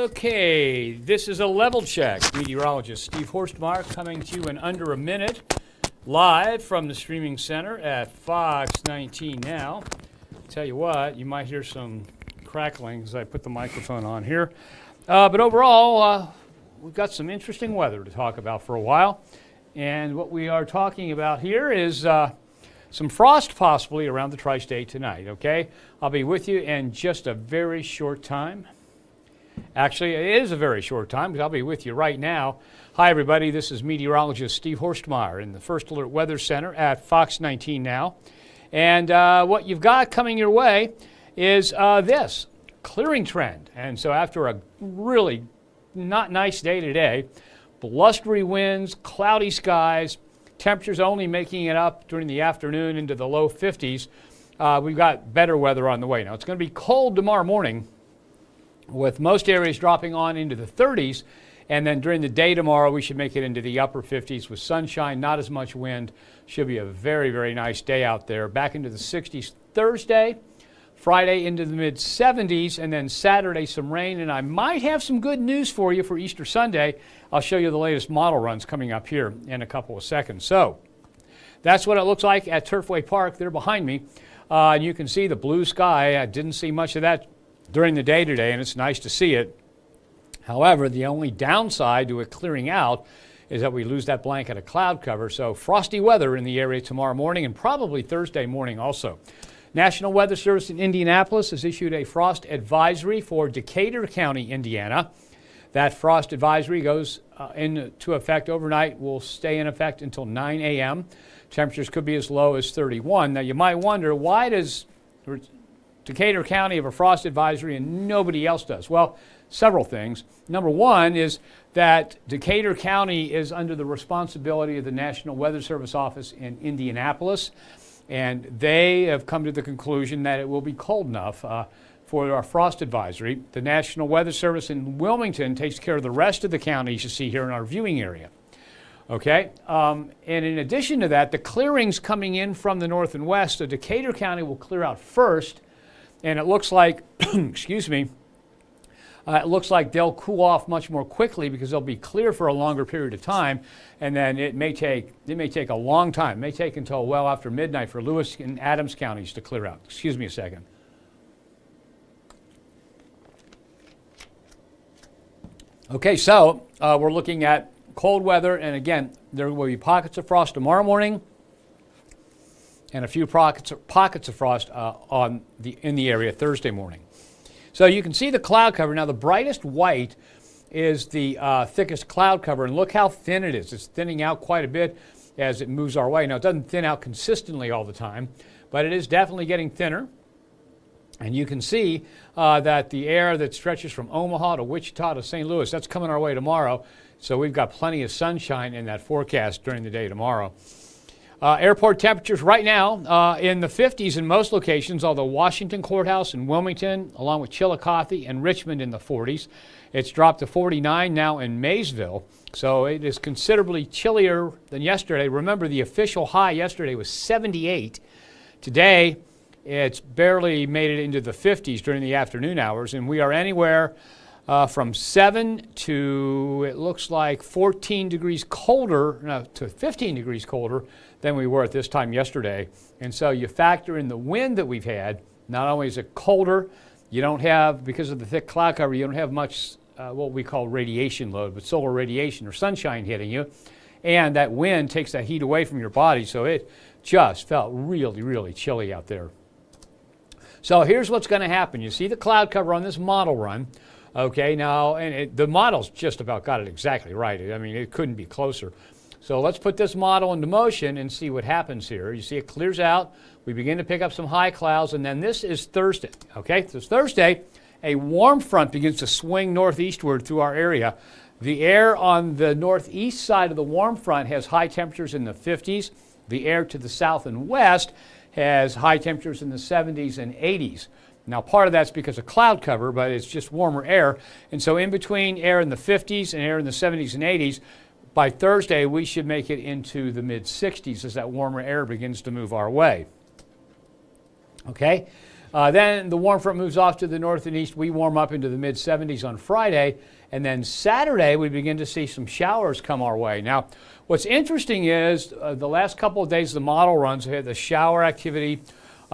Okay, this is a level check. Meteorologist Steve Horstmeyer coming to you in under a minute, live from the streaming center at Fox 19 now. Tell you what, you might hear some crackling as I put the microphone on here. But overall, we've got some interesting weather to talk about for a while. And what we are talking about here is some frost possibly around the tri-state tonight, okay? I'll be with you in just a very short time. Actually, it is a very short time because I'll be with you right now. Hi, everybody. This is meteorologist Steve Horstmeyer in the First Alert Weather Center at Fox 19 now. And what you've got coming your way is this clearing trend. And so after a really not nice day today, blustery winds, cloudy skies, temperatures only making it up during the afternoon into the low 50s, we've got better weather on the way. Now, it's going to be cold tomorrow morning, with most areas dropping on into the 30s, and then during the day tomorrow we should make it into the upper 50s with sunshine, not as much wind. Should be a very, very nice day out there. Back into the 60s Thursday, Friday into the mid 70s, and then Saturday some rain, and I might have some good news for you for Easter Sunday. I'll show you the latest model runs coming up here in a couple of seconds. So that's what it looks like at Turfway Park there behind me. And you can see the blue sky. I didn't see much of that during the day today, and it's nice to see it. However, the only downside to it clearing out is that we lose that blanket of cloud cover. So frosty weather in the area tomorrow morning and probably Thursday morning also. National Weather Service in Indianapolis has issued a frost advisory for Decatur County, Indiana. That frost advisory goes into effect overnight, will stay in effect until 9 a.m. Temperatures could be as low as 31. Now, you might wonder, why does Decatur County have a frost advisory and nobody else does? Well, several things. Number one is that Decatur County is under the responsibility of the National Weather Service office in Indianapolis, and they have come to the conclusion that it will be cold enough for our frost advisory. The National Weather Service in Wilmington takes care of the rest of the counties you see here in our viewing area. Okay, and in addition to that, the clearings coming in from the north and west, so Decatur County will clear out first, and it looks like, excuse me, it looks like they'll cool off much more quickly because they'll be clear for a longer period of time, and then it may take a long time. It may take until well after midnight for Lewis and Adams counties to clear out. Excuse me a second. Okay, so we're looking at cold weather, and again, there will be pockets of frost tomorrow morning, and a few pockets of frost in the area Thursday morning. So you can see the cloud cover. Now, the brightest white is the thickest cloud cover, and look how thin it is. It's thinning out quite a bit as it moves our way. Now, it doesn't thin out consistently all the time, but it is definitely getting thinner. And you can see that the air that stretches from Omaha to Wichita to St. Louis, that's coming our way tomorrow. So we've got plenty of sunshine in that forecast during the day tomorrow. Airport temperatures right now in the 50s in most locations, although Washington Courthouse and Wilmington, along with Chillicothe and Richmond in the 40s. It's dropped to 49 now in Maysville, so it is considerably chillier than yesterday. Remember, the official high yesterday was 78. Today, it's barely made it into the 50s during the afternoon hours, and we are anywhere from 7 to, it looks like, 14 degrees colder, no, to 15 degrees colder than we were at this time yesterday. And so you factor in the wind that we've had. Not only is it colder, you don't have, because of the thick cloud cover, you don't have much what we call radiation load, but solar radiation or sunshine hitting you. And that wind takes that heat away from your body, so it just felt really, really chilly out there. So here's what's going to happen. You see the cloud cover on this model run. Okay, now, and the model's just about got it exactly right. I mean, it couldn't be closer. So let's put this model into motion and see what happens here. You see it clears out. We begin to pick up some high clouds, and then this is Thursday. Okay, so Thursday, a warm front begins to swing northeastward through our area. The air on the northeast side of the warm front has high temperatures in the 50s. The air to the south and west has high temperatures in the 70s and 80s. Now, part of that's because of cloud cover, but it's just warmer air. And so in between air in the 50s and air in the 70s and 80s, by Thursday, we should make it into the mid-60s as that warmer air begins to move our way. Okay? Then the warm front moves off to the north and east. We warm up into the mid-70s on Friday. And then Saturday, we begin to see some showers come our way. Now, what's interesting is the last couple of days, the model runs, we had the shower activity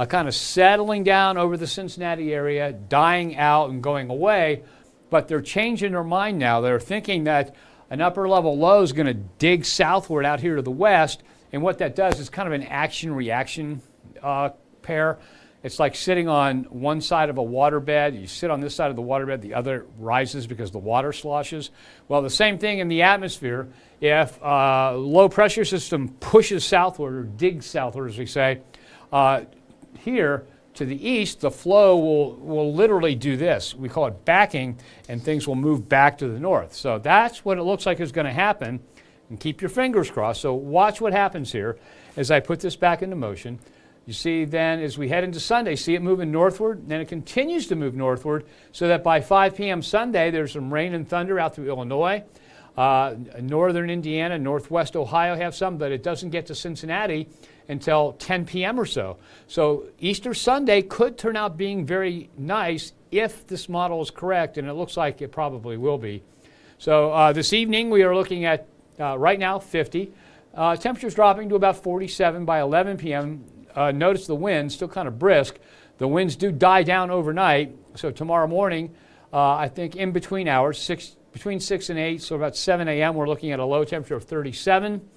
kind of settling down over the Cincinnati area, dying out and going away. But they're changing their mind now. They're thinking that an upper level low is going to dig southward out here to the west. And what that does is kind of an action-reaction pair. It's like sitting on one side of a waterbed. You sit on this side of the waterbed, the other rises because the water sloshes. Well, the same thing in the atmosphere. If a low pressure system pushes southward or digs southward, as we say, here to the east, the flow will literally do this. We call it backing, and things will move back to the north. So that's what it looks like is going to happen. And keep your fingers crossed. So watch what happens here as I put this back into motion. You see then as we head into Sunday, see it moving northward, then it continues to move northward so that by 5 p.m. Sunday there's some rain and thunder out through Illinois. Northern Indiana, northwest Ohio have some, but it doesn't get to Cincinnati until 10 p.m. or so. So Easter Sunday could turn out being very nice if this model is correct, and it looks like it probably will be. So this evening we are looking at right now 50. Temperatures dropping to about 47 by 11 p.m. Notice the winds still kind of brisk. The winds do die down overnight. So tomorrow morning, I think in between hours, between 6 and 8, so about 7 a.m., we're looking at a low temperature of 37.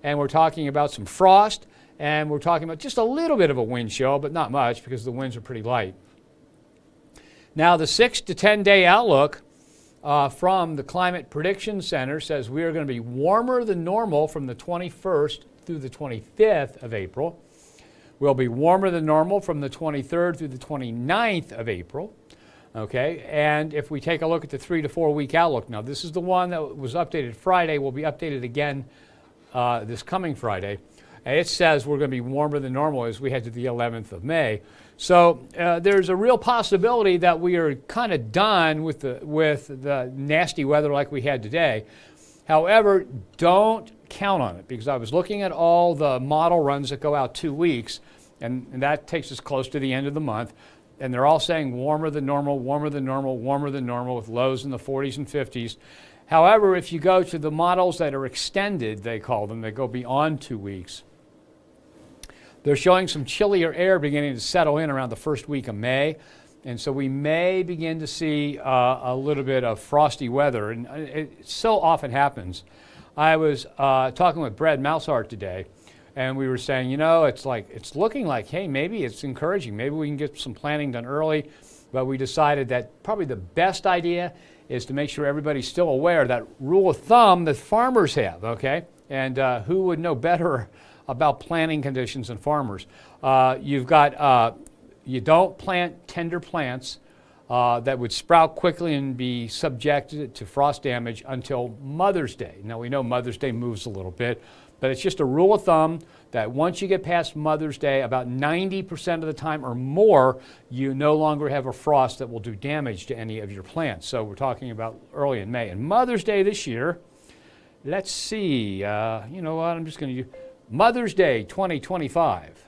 And we're talking about some frost. And we're talking about just a little bit of a wind chill, but not much because the winds are pretty light. Now, the 6 to 10 day outlook from the Climate Prediction Center says we are going to be warmer than normal from the 21st through the 25th of April. We'll be warmer than normal from the 23rd through the 29th of April. Okay, and if we take a look at the 3 to 4 week outlook, now this is the one that was updated Friday, will be updated again this coming Friday. And it says we're going to be warmer than normal as we head to the 11th of May. So there's a real possibility that we are kind of done with the nasty weather like we had today. However, don't count on it because I was looking at all the model runs that go out 2 weeks, and that takes us close to the end of the month. And they're all saying warmer than normal, warmer than normal, warmer than normal with lows in the 40s and 50s. However, if you go to the models that are extended, they call them, they go beyond 2 weeks, they're showing some chillier air beginning to settle in around the first week of May. And so we may begin to see a little bit of frosty weather. And it so often happens. I was talking with Brad Mouseheart today, and we were saying, you know, it's looking like, hey, maybe it's encouraging. Maybe we can get some planning done early. But we decided that probably the best idea is to make sure everybody's still aware of that rule of thumb that farmers have, okay? And who would know better about planting conditions than farmers? You've got, you don't plant tender plants that would sprout quickly and be subjected to frost damage until Mother's Day. Now we know Mother's Day moves a little bit, but it's just a rule of thumb that once you get past Mother's Day, about 90% of the time or more, you no longer have a frost that will do damage to any of your plants. So we're talking about early in May. And Mother's Day this year, let's see, you know what, I'm just going to use Mother's Day 2025.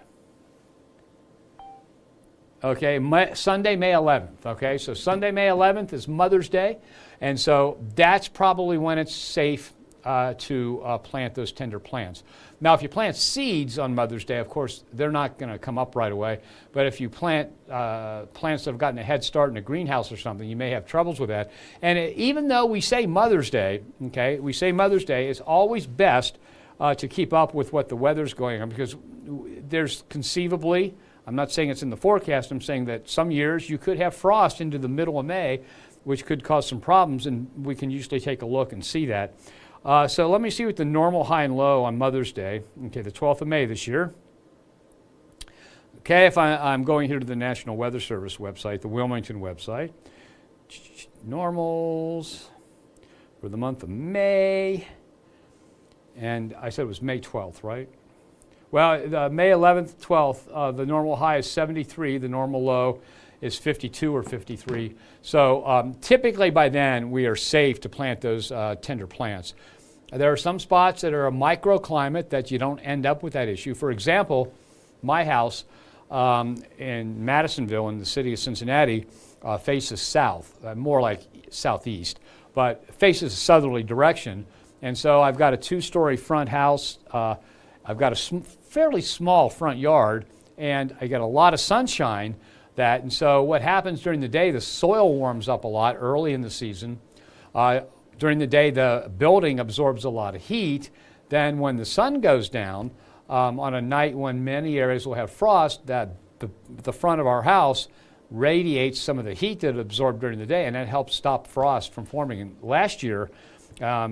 Okay, Sunday, May 11th. Okay, so Sunday, May 11th is Mother's Day. And so that's probably when it's safe to plant those tender plants. Now, if you plant seeds on Mother's Day, of course, they're not going to come up right away. But if you plant plants that have gotten a head start in a greenhouse or something, you may have troubles with that. And even though we say Mother's Day, okay, we say Mother's Day, it's always best to keep up with what the weather's going on because there's conceivably, I'm not saying it's in the forecast, I'm saying that some years you could have frost into the middle of May, which could cause some problems, and we can usually take a look and see that. So let me see what the normal high and low on Mother's Day, okay, the 12th of May this year. Okay, if I'm going here to the National Weather Service website, the Wilmington website, normals for the month of May, and I said it was May 12th, right? Well, May 11th, 12th, the normal high is 73, the normal low is 52 or 53. So typically by then we are safe to plant those tender plants. There are some spots that are a microclimate that you don't end up with that issue. For example, my house, in Madisonville in the city of Cincinnati faces south, more like southeast, but faces a southerly direction. And so I've got a 2-story front house. I've got a fairly small front yard, and I get a lot of sunshine. And so what happens during the day, the soil warms up a lot early in the season. During the day, the building absorbs a lot of heat. Then when the sun goes down, on a night when many areas will have frost, that the front of our house radiates some of the heat that it absorbed during the day, and that helps stop frost from forming. And last year,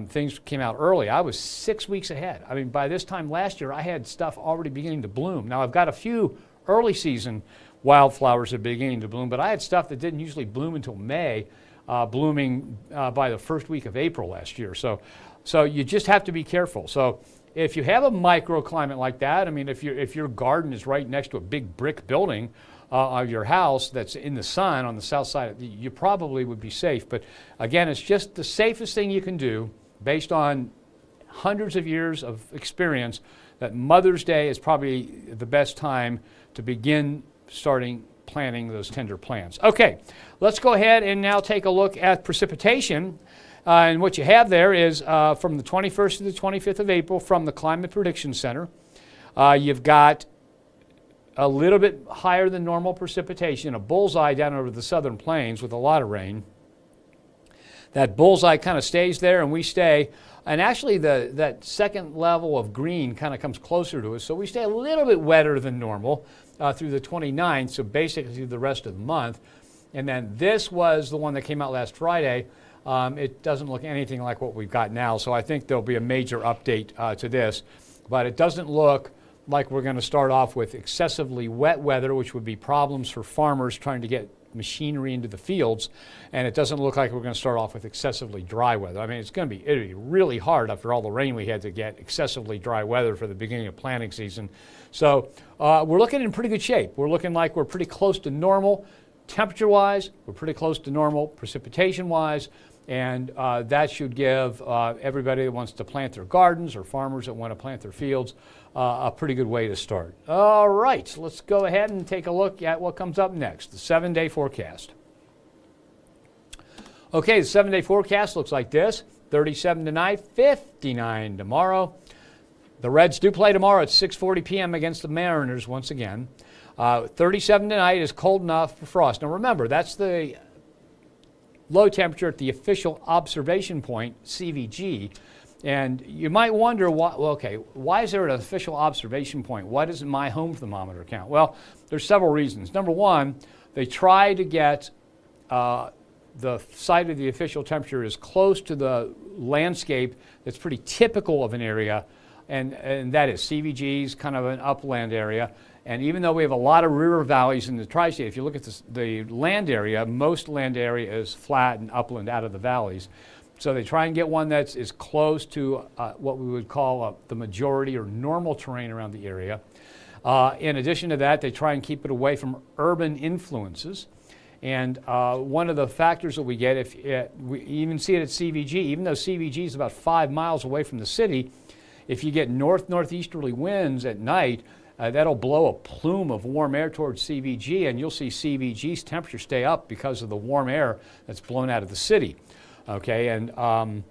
things came out early. I was 6 weeks ahead. I mean, by this time last year, I had stuff already beginning to bloom. Now, I've got a few early season wildflowers that are beginning to bloom, but I had stuff that didn't usually bloom until May, blooming by the first week of April last year. So you just have to be careful. So if you have a microclimate like that, I mean, if your garden is right next to a big brick building of your house that's in the sun on the south side, you probably would be safe. But again, it's just the safest thing you can do based on hundreds of years of experience, that Mother's Day is probably the best time to begin starting planting those tender plants. Okay, let's go ahead and now take a look at precipitation. And what you have there is from the 21st to the 25th of April from the Climate Prediction Center. You've got a little bit higher than normal precipitation, a bullseye down over the southern plains with a lot of rain. That bullseye kind of stays there, and we stay. And actually, that second level of green kind of comes closer to us, so we stay a little bit wetter than normal through the 29th, so basically through the rest of the month. And then this was the one that came out last Friday. It doesn't look anything like what we've got now, so I think there'll be a major update to this. But it doesn't look like we're going to start off with excessively wet weather, which would be problems for farmers trying to get machinery into the fields, and it doesn't look like we're going to start off with excessively dry weather. I mean, it'll be really hard after all the rain we had to get excessively dry weather for the beginning of planting season. So we're looking in pretty good shape. We're looking like we're pretty close to normal temperature-wise. We're pretty close to normal precipitation-wise, and that should give everybody that wants to plant their gardens or farmers that want to plant their fields a pretty good way to start. All right, so let's go ahead and take a look at what comes up next, the 7-day forecast. Okay, the 7-day forecast looks like this: 37 tonight, 59 tomorrow. The Reds do play tomorrow at 6:40 p.m. against the Mariners once again. 37 tonight is cold enough for frost. Now remember, that's the low temperature at the official observation point, CVG. And you might wonder, why is there an official observation point? Why doesn't my home thermometer count? Well, there's several reasons. Number one, they try to get the site of the official temperature as close to the landscape that's pretty typical of an area, and that is CVG's kind of an upland area. And even though we have a lot of river valleys in the tri-state, if you look at the land area, most land area is flat and upland out of the valleys. So they try and get one that's as close to what we would call the majority or normal terrain around the area. In addition to that, they try and keep it away from urban influences. And one of the factors that we get, we even see it at CVG, even though CVG is about 5 miles away from the city, if you get northeasterly winds at night, that'll blow a plume of warm air towards CVG, and you'll see CVG's temperature stay up because of the warm air that's blown out of the city. Okay, and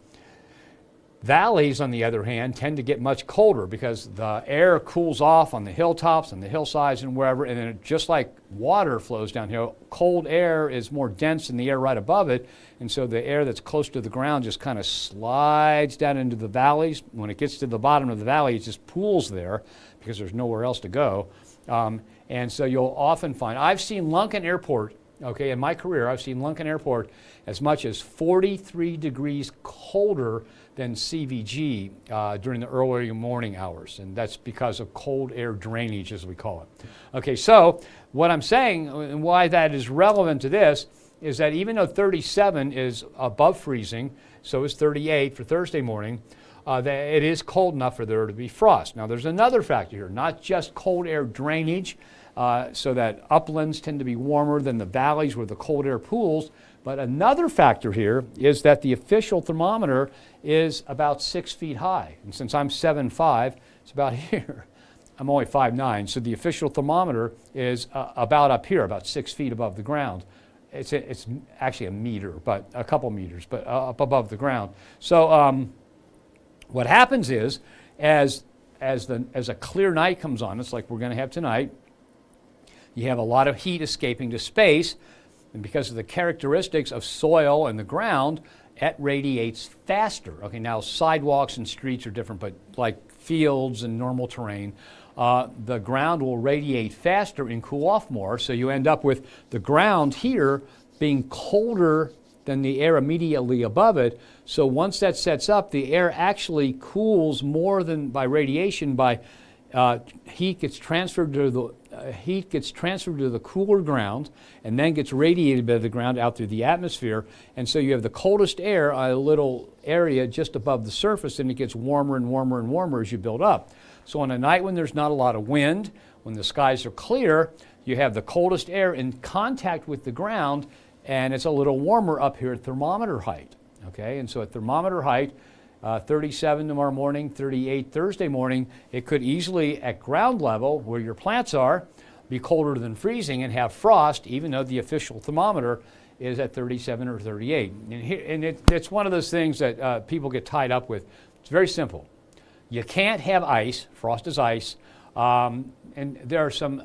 valleys, on the other hand, tend to get much colder because the air cools off on the hilltops and the hillsides and wherever, and then just like water flows downhill, cold air is more dense than the air right above it, and so the air that's close to the ground just kind of slides down into the valleys. When it gets to the bottom of the valley, it just pools there because there's nowhere else to go. And so you'll often find, I've seen Lunken Airport, okay, in my career, I've seen Lunken Airport as much as 43 degrees colder than CVG during the early morning hours, and that's because of cold air drainage, as we call it. Okay, so what I'm saying and why that is relevant to this is that even though 37 is above freezing, so is 38 for Thursday morning, that it is cold enough for there to be frost. Now there's another factor here, not just cold air drainage, so that uplands tend to be warmer than the valleys where the cold air pools, but another factor here is that the official thermometer is about 6 feet high, and since I'm 7'5", it's about here. I'm only 5'9", so the official thermometer is about up here, about 6 feet above the ground. It's actually a meter, but a couple meters, but up above the ground. So what happens is, as a clear night comes on, it's like we're going to have tonight, you have a lot of heat escaping to space, and because of the characteristics of soil and the ground, it radiates faster. Okay, now sidewalks and streets are different, but like fields and normal terrain, the ground will radiate faster and cool off more, so you end up with the ground here being colder than the air immediately above it. So once that sets up, the air actually cools more than by radiation. By heat gets transferred to the cooler ground and then gets radiated by the ground out through the atmosphere. And so you have the coldest air on a little area just above the surface, and it gets warmer and warmer and warmer as you build up. So on a night when there's not a lot of wind, when the skies are clear, you have the coldest air in contact with the ground, and it's a little warmer up here at thermometer height. Okay, and so at thermometer height, 37 tomorrow morning, 38 Thursday morning, it could easily, at ground level, where your plants are, be colder than freezing and have frost, even though the official thermometer is at 37 or 38. And it's one of those things that people get tied up with. It's very simple. You can't have ice. Frost is ice. And there are some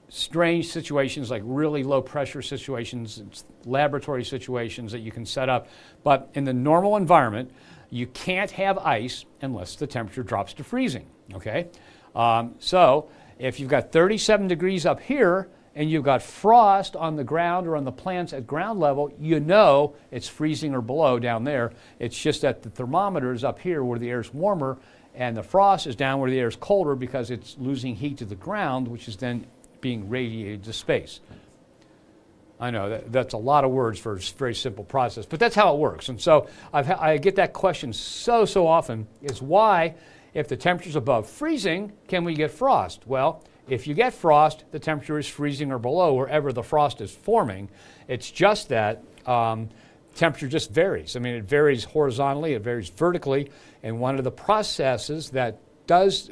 strange situations, like really low pressure situations, laboratory situations that you can set up. But in the normal environment, you can't have ice unless the temperature drops to freezing. Okay? So if you've got 37 degrees up here and you've got frost on the ground or on the plants at ground level, you know it's freezing or below down there. It's just that the thermometer is up here where the air is warmer, and the frost is down where the air is colder because it's losing heat to the ground, which is then being radiated to space. I know that's a lot of words for a very simple process, but that's how it works. And so I get that question so often, is why, if the temperature is above freezing, can we get frost? Well, if you get frost, the temperature is freezing or below wherever the frost is forming. It's just that temperature just varies. I mean, it varies horizontally, it varies vertically, and one of the processes that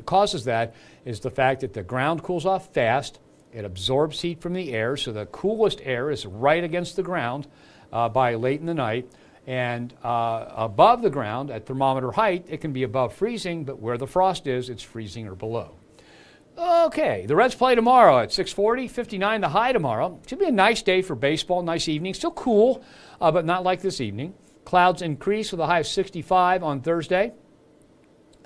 causes that is the fact that the ground cools off fast. It absorbs heat from the air, so the coolest air is right against the ground by late in the night. And above the ground, at thermometer height, it can be above freezing, but where the frost is, it's freezing or below. Okay, the Reds play tomorrow at 6:40, 59 the high tomorrow. Should be a nice day for baseball, nice evening. Still cool, but not like this evening. Clouds increase with a high of 65 on Thursday.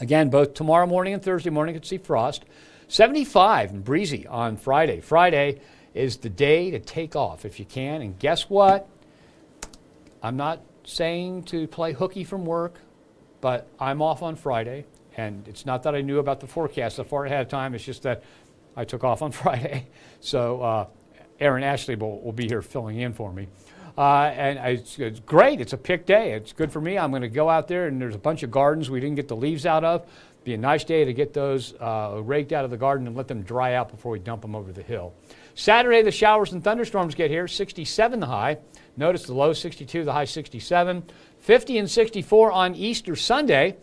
Again, both tomorrow morning and Thursday morning you can see frost. 75 and breezy on Friday. Friday is the day to take off if you can. And guess what? I'm not saying to play hooky from work, but I'm off on Friday. And it's not that I knew about the forecast so far ahead of time. It's just that I took off on Friday. So Aaron Ashley will be here filling in for me. And it's great. It's a pick day. It's good for me. I'm going to go out there, and there's a bunch of gardens we didn't get the leaves out of. Be a nice day to get those raked out of the garden and let them dry out before we dump them over the hill. Saturday, the showers and thunderstorms get here. 67 the high. Notice the low 62, the high 67. 50 and 64 on Easter Sunday.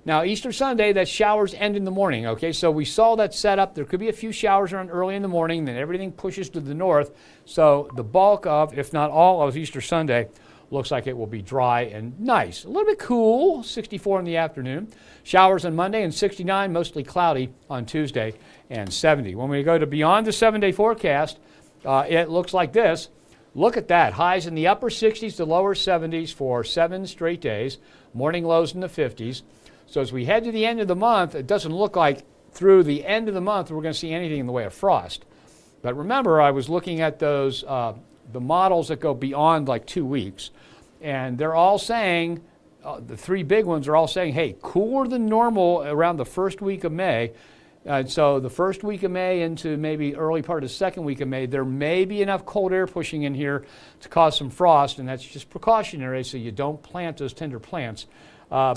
Now, Easter Sunday, that showers end in the morning, okay? So we saw that set up. There could be a few showers around early in the morning, then everything pushes to the north. So the bulk of, if not all of Easter Sunday, looks like it will be dry and nice. A little bit cool, 64 in the afternoon. Showers on Monday and 69, mostly cloudy on Tuesday and 70. When we go to beyond the 7-day forecast, it looks like this. Look at that. Highs in the upper 60s to lower 70s for 7 straight days. Morning lows in the 50s. So as we head to the end of the month, it doesn't look like through the end of the month we're going to see anything in the way of frost. But remember, I was looking at those the models that go beyond like 2 weeks, and they're all saying, the three big ones are all saying, hey, cooler than normal around the first week of May. So the first week of May into maybe early part of the second week of May, there may be enough cold air pushing in here to cause some frost, and that's just precautionary so you don't plant those tender plants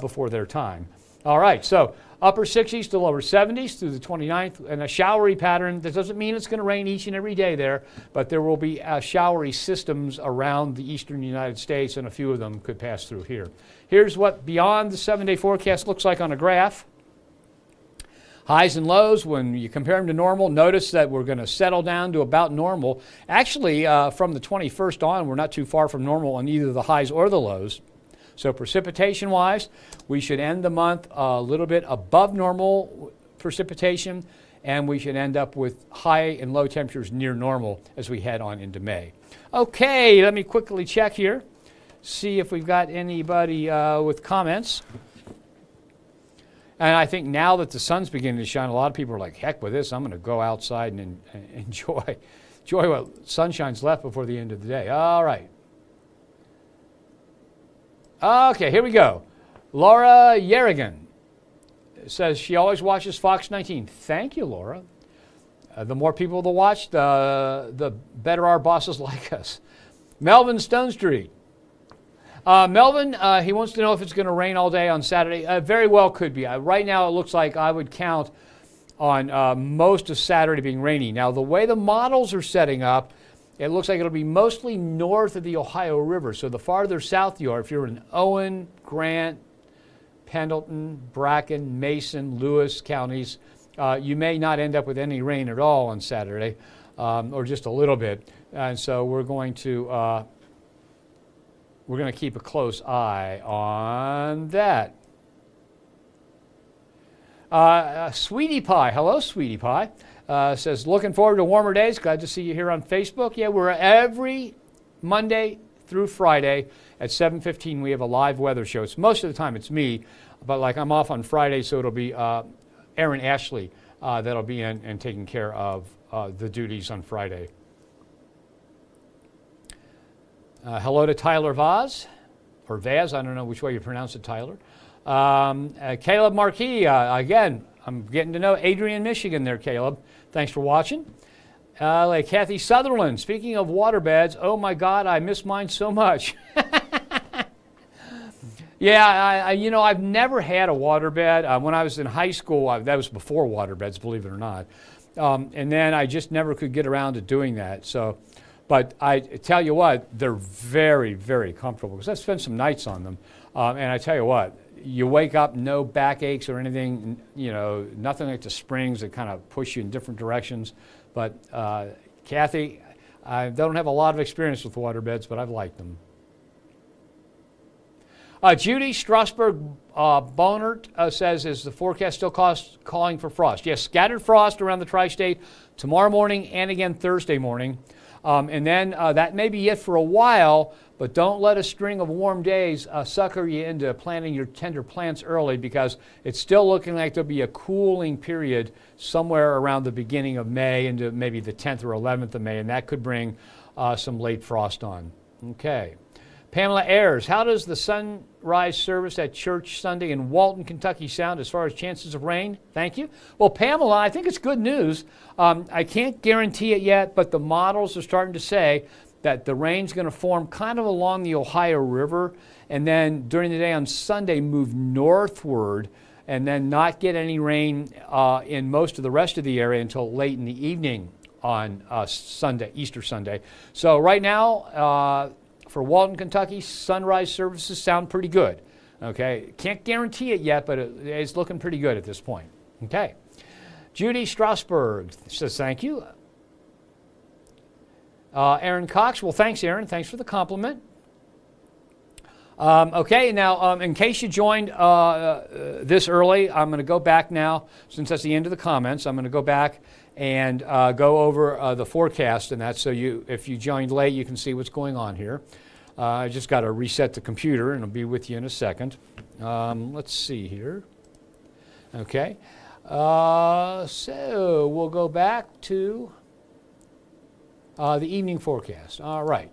before their time. All right, so upper 60s to lower 70s through the 29th, and a showery pattern. That doesn't mean it's going to rain each and every day there, but there will be showery systems around the eastern United States, and a few of them could pass through here. Here's what beyond the 7-day forecast looks like on a graph. Highs and lows, when you compare them to normal, notice that we're going to settle down to about normal. Actually, from the 21st on, we're not too far from normal on either the highs or the lows. So precipitation-wise, we should end the month a little bit above normal precipitation, and we should end up with high and low temperatures near normal as we head on into May. Okay, let me quickly check here, see if we've got anybody with comments. And I think now that the sun's beginning to shine, a lot of people are like, heck with this, I'm going to go outside and enjoy what sunshine's left before the end of the day. All right. Okay, here we go. Laura Yerrigan says she always watches Fox 19. Thank you, Laura. The more people that watch, the better our bosses like us. Melvin Stone Street. Melvin, he wants to know if it's going to rain all day on Saturday. Very well could be. Right now it looks like I would count on most of Saturday being rainy. Now the way the models are setting up, it looks like it'll be mostly north of the Ohio River. So the farther south you are, if you're in Owen, Grant, Pendleton, Bracken, Mason, Lewis counties, you may not end up with any rain at all on Saturday, or just a little bit. And so we're going to keep a close eye on that. Sweetie Pie, hello Sweetie Pie, says, looking forward to warmer days. Glad to see you here on Facebook. Yeah, we're every Monday through Friday at 7:15. We have a live weather show. It's most of the time it's me, but like I'm off on Friday, so it'll be Aaron Ashley that'll be in and taking care of the duties on Friday. Hello to Tyler Vaz, or Vaz, I don't know which way you pronounce it, Tyler. Caleb Marquis, again, I'm getting to know Adrian, Michigan there, Caleb. Thanks for watching. Kathy Sutherland, speaking of waterbeds, oh my God, I miss mine so much. Yeah, I've never had a waterbed. When I was in high school, that was before waterbeds, believe it or not. And then I just never could get around to doing that. So, but I tell you what, they're very, very comfortable because I spent some nights on them. And I tell you what, you wake up, no backaches or anything, nothing like the springs that kind of push you in different directions. But Kathy, I don't have a lot of experience with waterbeds, but I've liked them. Judy Strasberg Bonert says, is the forecast still calling for frost? Yes, scattered frost around the tri-state tomorrow morning and again Thursday morning. And then that may be it for a while, but don't let a string of warm days sucker you into planting your tender plants early, because it's still looking like there'll be a cooling period somewhere around the beginning of May into maybe the 10th or 11th of May, and that could bring some late frost on. Okay. Pamela Ayers, how does the sunrise service at Church Sunday in Walton, Kentucky sound as far as chances of rain? Thank you. Well, Pamela, I think it's good news. I can't guarantee it yet, but the models are starting to say that the rain's going to form kind of along the Ohio River, and then during the day on Sunday move northward, and then not get any rain in most of the rest of the area until late in the evening on Sunday, Easter Sunday. So right now, for Walton, Kentucky, sunrise services sound pretty good. Okay, can't guarantee it yet, but it's looking pretty good at this point. Okay. Judy Strasberg says thank you. Aaron Cox, well, thanks, Aaron. Thanks for the compliment. Okay, now, in case you joined this early, I'm going to go back now, since that's the end of the comments. I'm going to go back and go over the forecast and that, so if you joined late, you can see what's going on here. I just got to reset the computer, and I'll be with you in a second. Let's see here. Okay, so we'll go back to the evening forecast. All right.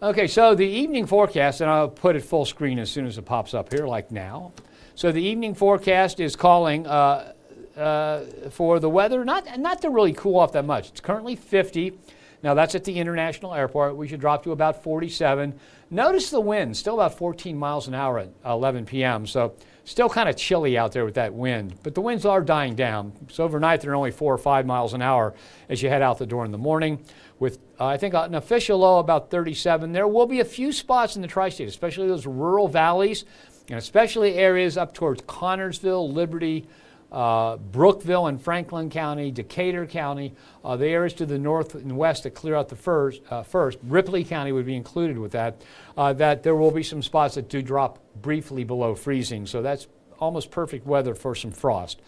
Okay, so the evening forecast, and I'll put it full screen as soon as it pops up here, like now. So the evening forecast is calling for the weather not to really cool off that much. It's currently 50. Now that's at the International Airport. We should drop to about 47. Notice the wind, still about 14 miles an hour at 11 p.m. So still kind of chilly out there with that wind. But the winds are dying down. So overnight they're only 4 or 5 miles an hour as you head out the door in the morning. With, I think, an official low about 37. There will be a few spots in the tri-state, especially those rural valleys, and especially areas up towards Connorsville, Liberty, Brookville and Franklin County, Decatur County, the areas to the north and west that clear out the first. Ripley County would be included with that, that there will be some spots that do drop briefly below freezing. So that's almost perfect weather for some frost.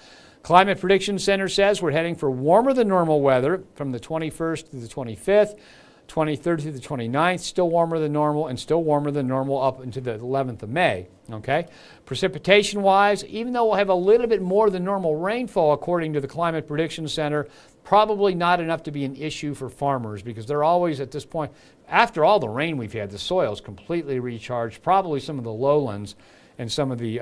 Climate Prediction Center says we're heading for warmer than normal weather from the 21st to the 25th. 23rd through the 29th, still warmer than normal, and still warmer than normal up into the 11th of May. Okay? Precipitation-wise, even though we'll have a little bit more than normal rainfall, according to the Climate Prediction Center, probably not enough to be an issue for farmers because they're always at this point, after all the rain we've had, the soil's completely recharged. Probably some of the lowlands and some of the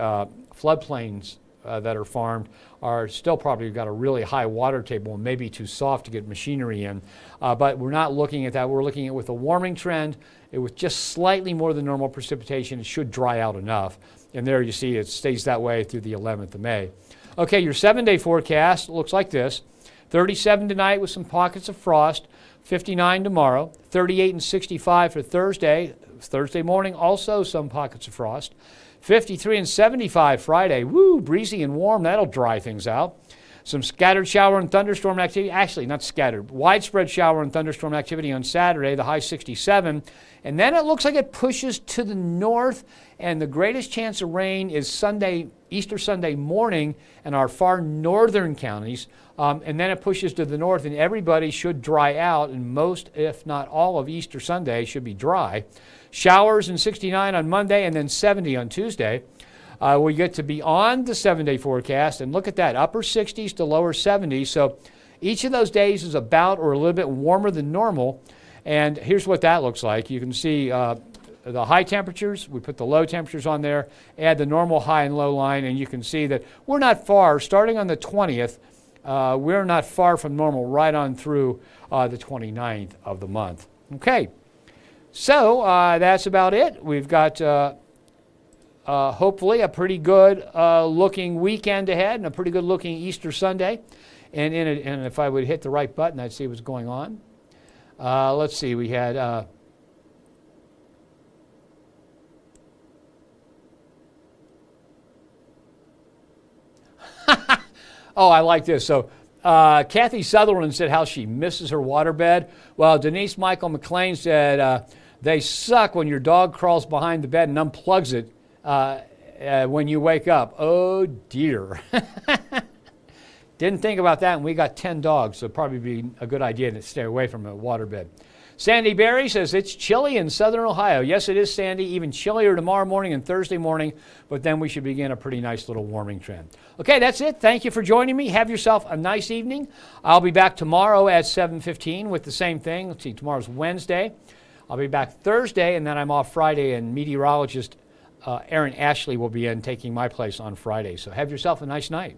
floodplains that are farmed are still probably got a really high water table and maybe too soft to get machinery in. But we're not looking at that. We're looking at with a warming trend. It was just slightly more than normal precipitation. It should dry out enough. And there you see it stays that way through the 11th of May. Okay, your 7-day forecast looks like this. 37 tonight with some pockets of frost. 59 tomorrow. 38 and 65 for Thursday. Thursday morning also some pockets of frost. 53 and 75 Friday. Woo, breezy and warm. That'll dry things out. Some scattered shower and thunderstorm activity. Actually, not scattered. Widespread shower and thunderstorm activity on Saturday, the high 67. And then it looks like it pushes to the north, and the greatest chance of rain is Sunday, Easter Sunday morning in our far northern counties. And then it pushes to the north, and everybody should dry out, and most, if not all, of Easter Sunday should be dry. Showers and 69 on Monday and then 70 on Tuesday. We get to beyond the 7-day forecast, and look at that, upper 60s to lower 70s. So each of those days is about or a little bit warmer than normal. And here's what that looks like. You can see the high temperatures. We put the low temperatures on there, add the normal high and low line, and you can see that we're not far. Starting on the 20th, we're not far from normal right on through the 29th of the month. Okay. So that's about it. We've got hopefully a pretty good looking weekend ahead and a pretty good looking Easter Sunday. And if I would hit the right button, I'd see what's going on. Let's see. We had oh, I like this. So Kathy Sutherland said how she misses her waterbed. Well, Denise Michael McLean said they suck when your dog crawls behind the bed and unplugs it when you wake up. Oh, dear. Didn't think about that, and we got 10 dogs, so it'd probably be a good idea to stay away from a waterbed. Sandy Berry says it's chilly in southern Ohio. Yes, it is, Sandy. Even chillier tomorrow morning and Thursday morning, but then we should begin a pretty nice little warming trend. Okay, that's it. Thank you for joining me. Have yourself a nice evening. I'll be back tomorrow at 7:15 with the same thing. Let's see, tomorrow's Wednesday. I'll be back Thursday, and then I'm off Friday, and meteorologist Aaron Ashley will be in taking my place on Friday. So have yourself a nice night.